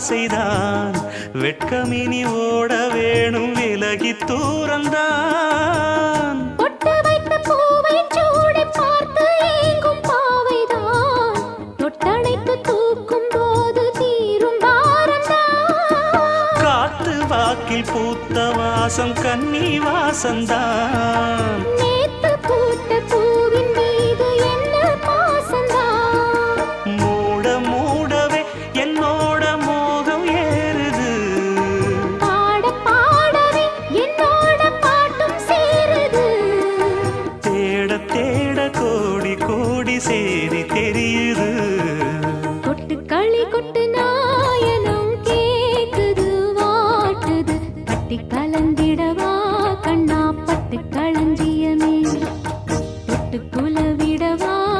ஆசைதான் வெட்கமினி ஓட வேணும் விலகி தூரந்தான் பொட்டு வைத்த பூவை சூடி பார்த்து ஏங்கும் பாவைதான் தொட்டணைத்து தூக்கும் போது தீரும் பாரந்தான் காத்து வாக்கில் பூத்த வாசம் கன்னி வாசந்தான் நேத்து பூத்த பூவின் மீது என்ன பாசந்தான் மூட மூடவே என்னோட மோகம் ஏறுது பாட பாடவே என்னோட பாட்டும் சேருது தேட தேட கோடி கோடி சேரி தெரியுது